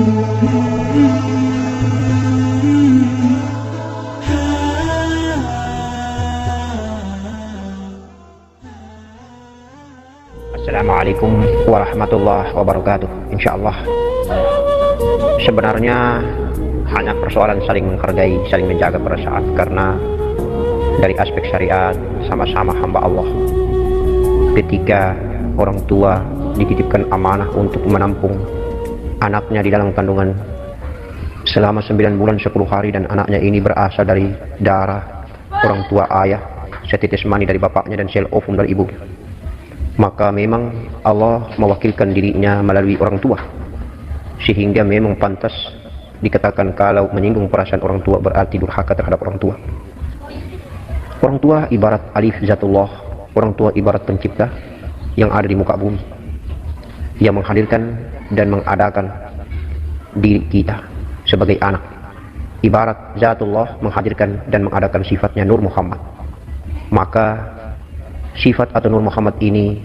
Assalamualaikum warahmatullahi wabarakatuh. Insyaallah sebenarnya hanya persoalan saling menghargai, saling menjaga perasaan, karena dari aspek syariat sama-sama hamba Allah. Ketika orang tua dititipkan amanah untuk menampung anaknya di dalam kandungan selama 9 bulan 10 hari, dan anaknya ini berasal dari darah orang tua ayah, setetes mani dari bapaknya dan sel ovum dari ibunya, maka memang Allah mewakilkan dirinya melalui orang tua, sehingga memang pantas dikatakan kalau menyinggung perasaan orang tua berarti durhaka terhadap orang tua. Orang tua ibarat alif zatullah, orang tua ibarat pencipta yang ada di muka bumi, yang menghadirkan dan mengadakan diri kita sebagai anak. Ibarat zatullah menghadirkan dan mengadakan sifatnya Nur Muhammad, maka sifat atau Nur Muhammad ini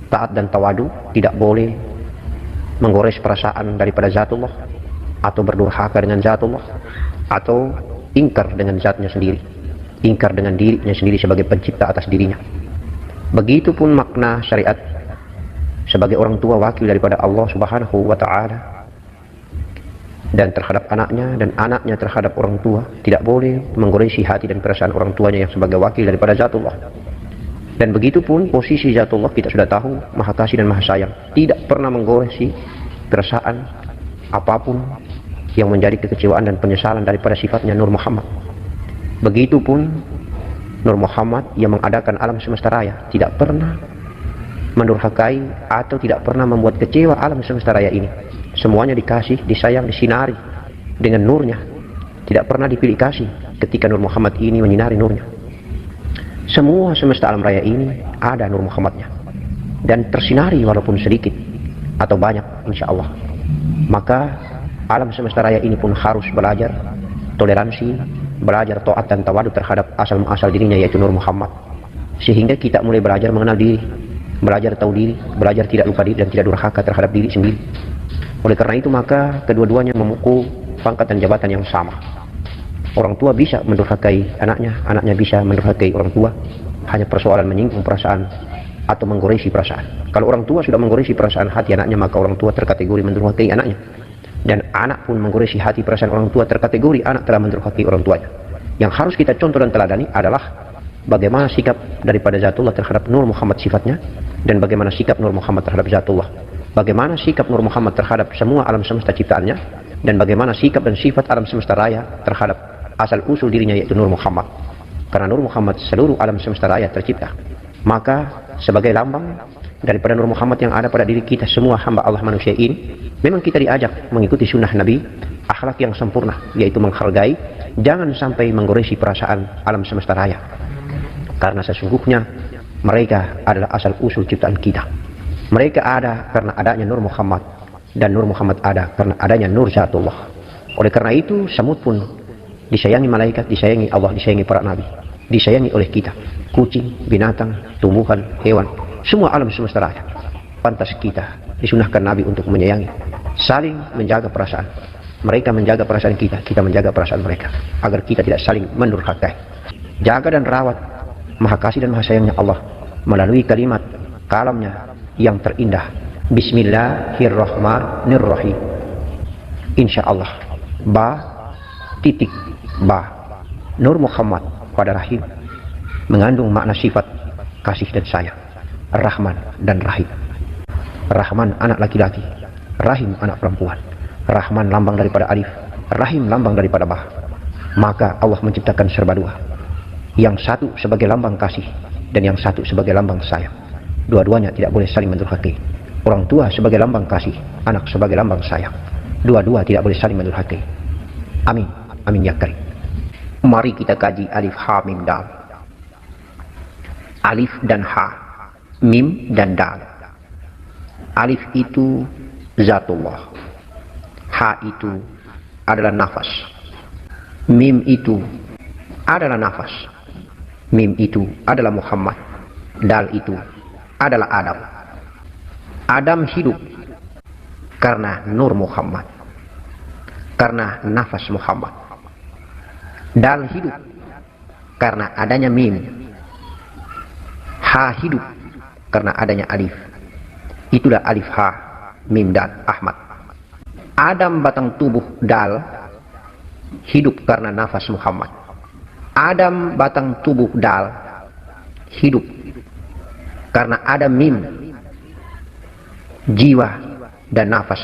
taat dan tawadu, tidak boleh menggores perasaan daripada zatullah, atau berdurhaka dengan zatullah, atau ingkar dengan zatnya sendiri, ingkar dengan dirinya sendiri sebagai pencipta atas dirinya. Begitupun makna syariat sebagai orang tua wakil daripada Allah Subhanahu wa ta'ala, dan terhadap anaknya, dan anaknya terhadap orang tua tidak boleh menggoresi hati dan perasaan orang tuanya yang sebagai wakil daripada zatullah. Dan begitupun posisi zatullah kita sudah tahu, maha kasih dan maha sayang, tidak pernah menggoresi perasaan apapun yang menjadi kekecewaan dan penyesalan daripada sifatnya Nur Muhammad. Begitupun Nur Muhammad yang mengadakan alam semesta raya tidak pernah mendurhakai atau tidak pernah membuat kecewa alam semesta raya ini. Semuanya dikasih, disayang, disinari dengan nurnya, tidak pernah dipilih kasih ketika Nur Muhammad ini menyinari nurnya. Semua semesta alam raya ini ada Nur Muhammadnya, dan tersinari walaupun sedikit atau banyak insya Allah. Maka alam semesta raya ini pun harus belajar toleransi, belajar taat dan tawadu terhadap asal muasal dirinya, yaitu Nur Muhammad, sehingga kita mulai belajar mengenal diri, belajar tahu diri, belajar tidak lupa diri dan tidak durhaka terhadap diri sendiri. Oleh karena itu maka kedua-duanya memukul pangkat dan jabatan yang sama. Orang tua bisa mendurhakai anaknya, anaknya bisa mendurhakai orang tua, hanya persoalan menyinggung perasaan atau menggoresi perasaan. Kalau orang tua sudah menggoresi perasaan hati anaknya, maka orang tua terkategori mendurhakai anaknya, dan anak pun menggoresi hati perasaan orang tua, terkategori anak telah mendurhakai orang tuanya. Yang harus kita contoh dan teladani adalah bagaimana sikap daripada zatullah terhadap Nur Muhammad sifatnya, dan bagaimana sikap Nur Muhammad terhadap zatullah, bagaimana sikap Nur Muhammad terhadap semua alam semesta ciptaannya, dan bagaimana sikap dan sifat alam semesta raya terhadap asal usul dirinya, yaitu Nur Muhammad. Karena Nur Muhammad seluruh alam semesta raya tercipta, maka sebagai lambang daripada Nur Muhammad yang ada pada diri kita semua hamba Allah manusia ini, memang kita diajak mengikuti sunnah Nabi, akhlak yang sempurna, yaitu menghargai, jangan sampai menggoresi perasaan alam semesta raya, karena sesungguhnya mereka adalah asal usul ciptaan kita. Mereka ada karena adanya Nur Muhammad, dan Nur Muhammad ada karena adanya Nur Zatullah. Oleh karena itu semut pun disayangi malaikat, disayangi Allah, disayangi para nabi, disayangi oleh kita, kucing, binatang, tumbuhan, hewan, semua alam semesta raya. Pantas kita disunahkan Nabi untuk menyayangi, saling menjaga perasaan. Mereka menjaga perasaan kita, kita menjaga perasaan mereka, agar kita tidak saling mendurhakai. Jaga dan rawat maha kasih dan maha sayangnya Allah melalui kalimat kalamnya yang terindah, Bismillahirrahmanirrahim. Insya Allah, ba Nur Muhammad pada rahim mengandung makna sifat kasih dan sayang, Rahman dan Rahim. Rahman anak laki-laki, Rahim anak perempuan. Rahman lambang daripada alif, Rahim lambang daripada ba. Maka Allah menciptakan serba dua, yang satu sebagai lambang kasih dan yang satu sebagai lambang sayang. Dua-duanya tidak boleh saling mendurhakai. Orang tua sebagai lambang kasih, anak sebagai lambang sayang. Dua-dua tidak boleh saling mendurhakai. Amin, amin ya karim. Mari kita kaji alif, ha, mim, dal. Alif dan ha, mim dan dal. Alif itu zatullah, ha itu adalah nafas, mim itu adalah nafas, mim itu adalah Muhammad, dal itu adalah Adam. Adam hidup karena Nur Muhammad, karena nafas Muhammad. Dal hidup karena adanya mim. Ha hidup karena adanya alif. Itulah alif ha, mim dal, Ahmad. Adam batang tubuh dal hidup karena nafas Muhammad. Adam batang tubuh dal hidup karena ada mim, jiwa dan nafas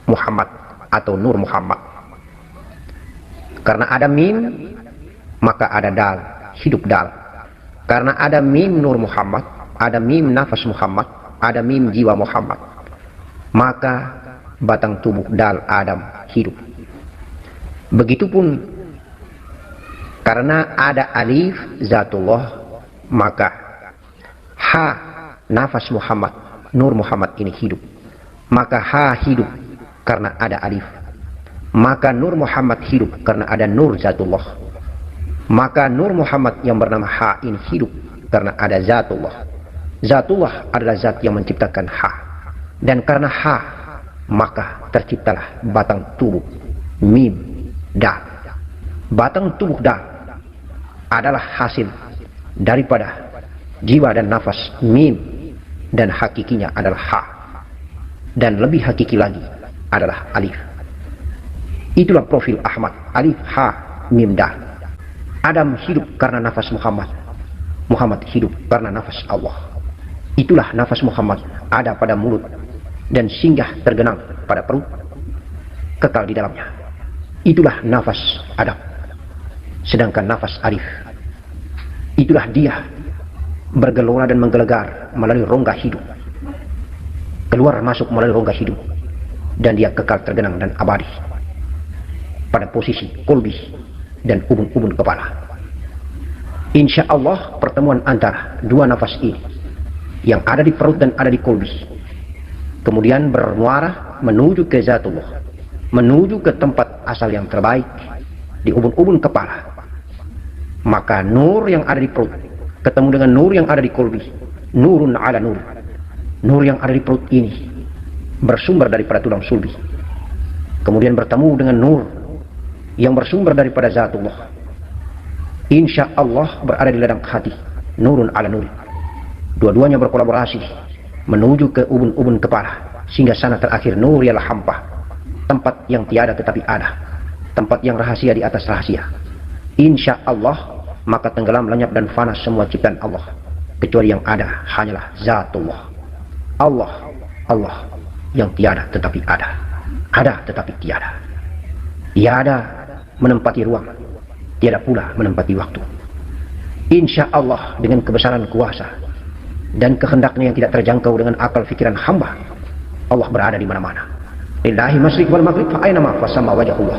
Muhammad atau Nur Muhammad. Karena ada mim maka ada dal, hidup dal. Karena ada mim Nur Muhammad, ada mim nafas Muhammad, ada mim jiwa Muhammad, maka batang tubuh dal Adam hidup. Begitupun karena ada alif zatullah, maka ha nafas Muhammad, Nur Muhammad ini hidup. Maka ha hidup karena ada alif. Maka Nur Muhammad hidup karena ada Nur zatullah. Maka Nur Muhammad yang bernama ha ini hidup karena ada zatullah. Zatullah adalah zat yang menciptakan ha. Dan karena ha, maka terciptalah batang tubuh mim dal. Batang tubuh dal adalah hasil daripada jiwa dan nafas mim, dan hakikinya adalah ha, dan lebih hakiki lagi adalah alif. Itulah profil Ahmad, alif ha mim dal. Adam hidup karena nafas Muhammad, Muhammad hidup karena nafas Allah. Itulah nafas Muhammad ada pada mulut dan singgah tergenang pada perut, kekal di dalamnya. Itulah nafas Adam. Sedangkan nafas alif, itulah dia bergelora dan menggelegar melalui rongga hidup, keluar masuk melalui rongga hidup, dan dia kekal tergenang dan abadi pada posisi kolbi dan ubun-ubun kepala. Insya Allah pertemuan antara dua nafas ini yang ada di perut dan ada di kolbi kemudian bermuara menuju ke zatullah, menuju ke tempat asal yang terbaik di ubun-ubun kepala. Maka nur yang ada di perut ketemu dengan nur yang ada di kolbi, nurun ala nur. Nur yang ada di perut ini bersumber daripada tulang sulbi, kemudian bertemu dengan nur yang bersumber daripada zatullah. Insya Allah berada di ladang hati, nurun ala nur. Dua-duanya berkolaborasi menuju ke ubun-ubun kepala, sehingga sana terakhir nur ialah hampa, tempat yang tiada tetapi ada, tempat yang rahasia di atas rahasia. Insya Allah maka tenggelam, lenyap dan fana semua ciptaan Allah, kecuali yang ada hanyalah zatullah. Allah, Allah yang tiada tetapi ada, ada tetapi tiada. Tiada menempati ruang, tiada pula menempati waktu. Insya Allah dengan kebesaran kuasa dan kehendaknya yang tidak terjangkau dengan akal fikiran hamba, Allah berada di mana-mana. Lillahi masyriq wal maghrib fa aynama fasama wajhullah.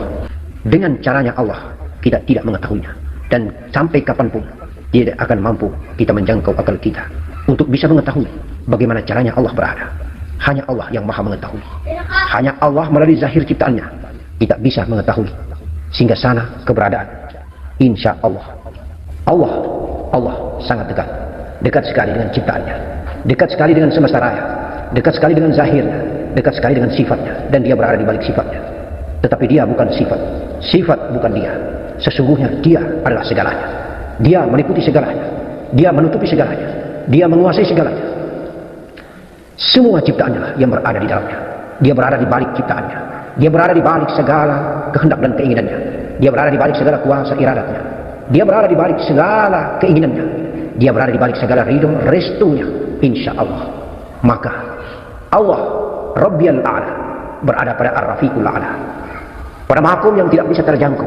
Dengan caranya Allah kita tidak mengetahuinya, dan sampai kapanpun tidak akan mampu kita menjangkau akal kita untuk bisa mengetahui bagaimana caranya Allah berada. Hanya Allah yang maha mengetahui. Hanya Allah melalui zahir ciptaannya kita bisa mengetahui sehingga sana keberadaan. Insya Allah, Allah sangat dekat, dekat sekali dengan ciptaannya, dekat sekali dengan semesta raya, dekat sekali dengan zahirnya, dekat sekali dengan sifatnya, dan dia berada di balik sifatnya. Tetapi dia bukan sifat, sifat bukan dia. Sesungguhnya dia adalah segalanya. Dia meliputi segalanya, dia menutupi segalanya, dia menguasai segalanya. Semua ciptaannya lah yang berada di dalamnya. Dia berada di balik ciptaannya, dia berada di balik segala kehendak dan keinginannya, dia berada di balik segala kuasa iradatnya, dia berada di balik segala keinginannya, dia berada di balik segala ridho restunya. Insya Allah maka Allah Rabbiyal A'la berada pada Ar-Rafiqul A'la, pada makom yang tidak bisa terjangkau.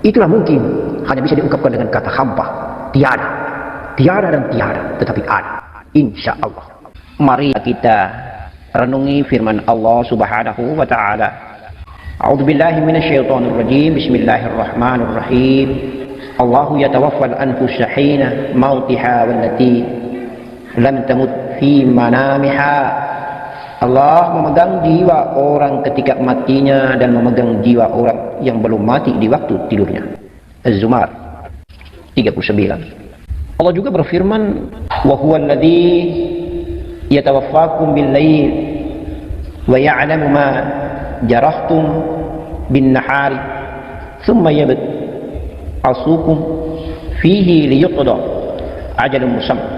Itulah mungkin hanya bisa diungkapkan dengan kata hampa, tiada, tiada dan tiada, tetapi ada. Insya Allah. Mari kita renungi firman Allah Subhanahu wa taala. A'udzubillahi minasyaitonir rajim. Bismillahirrahmanirrahim. Allahu yatawaffal anfusa hina mautiha wallati lam tamut fi manamiha. Allah memegang jiwa orang ketika matinya dan memegang jiwa orang yang belum mati di waktu tidurnya. Az-Zumar 39. Allah juga berfirman, wa huwa alladhi yatawaffakum bil-lail wa ya'lamu ma jarahtum bin-nahari thumma yab'atsukum fihi liyuqda ajalun musamma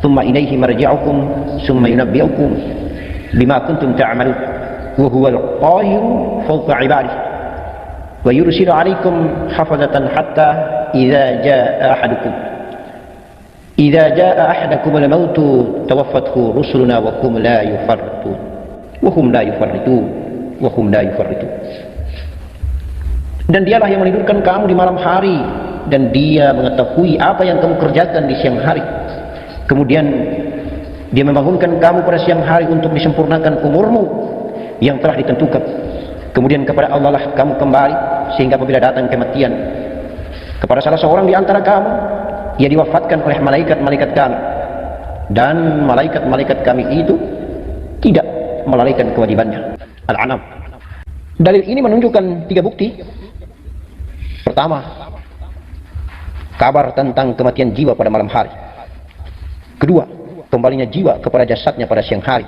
thumma ilayhi marji'ukum thumma yunabbi'ukum bima kuntum ta'malun wa huwal qahiru fawqa 'ibadihi wa yursilu 'alaykum hafazatan hatta idza jaa ahadakum al-maut tawaffathu rusuluna wa hum la yufarritun. Dan dialah yang menidurkan kamu di malam hari, dan dia mengetahui apa yang kamu kerjakan di siang hari. Kemudian dia membangunkan kamu pada siang hari untuk disempurnakan umurmu yang telah ditentukan. Kemudian kepada Allah lah kamu kembali, sehingga apabila datang kematian kepada salah seorang di antara kamu, ia diwafatkan oleh malaikat-malaikat kami, dan malaikat-malaikat kami itu tidak melalaikan kewajibannya. Al-An'am. Dalil ini menunjukkan 3 bukti. Pertama, kabar tentang kematian jiwa pada malam hari. Kedua, kembalinya jiwa kepada jasadnya pada siang hari.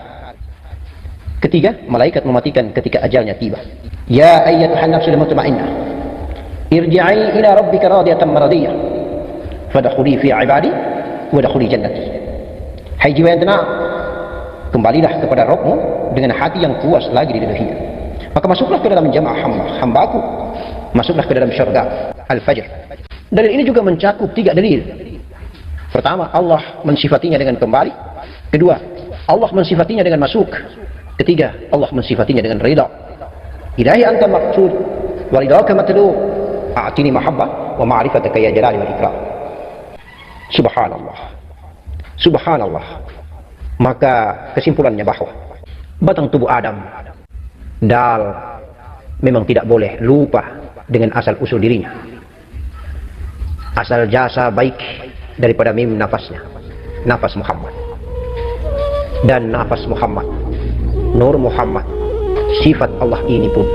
Ketiga, malaikat mematikan ketika ajalnya tiba. Ya ayyatuhan nafsul mutmainnah, irji'i ila rabbika radiyatan maradiyah, fadkhuli fi ibadi wadkhuli jannati. Hai jiwa yang tenang, kembalilah kepada Rabbmu dengan hati yang puas lagi di dunia. Maka masuklah ke dalam jamaah hamba-Aku, masuklah ke dalam syurga. Al-Fajr. Dalil ini juga mencakup 3 dalil. Pertama, Allah mensifatinya dengan kembali. Kedua, Allah mensifatinya dengan masuk. Ketiga, Allah mensifatinya dengan ridha. Ilahi anta maqsud wa ridhaka matlub, a'tini mahabbah wa ma'rifataka ya jalali wal ikram. Subhanallah. Subhanallah. Maka kesimpulannya bahwa batang tubuh Adam, dal, memang tidak boleh lupa dengan asal usul dirinya. Asal jasa baik daripada mim nafasnya, nafas Muhammad. Dan nafas Muhammad, nur Muhammad, sifat Allah ini pun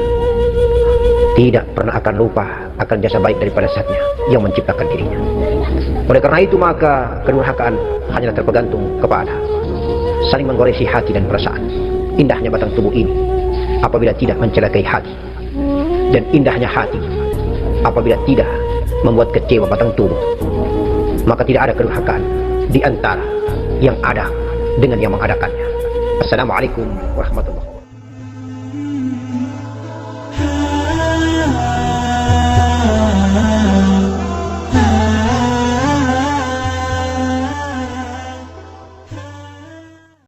tidak pernah akan lupa akan jasa baik daripada zatnya yang menciptakan dirinya. Oleh karena itu maka kedurhakaan hanyalah tergantung kepada saling menggoresi hati dan perasaan. Indahnya batang tubuh ini apabila tidak mencelakai hati, dan indahnya hati apabila tidak membuat kecewa batang tubuh. Maka tidak ada kedurhakaan di antara yang ada dengan yang mengadakannya. Assalamualaikum warahmatullahi wabarakatuh.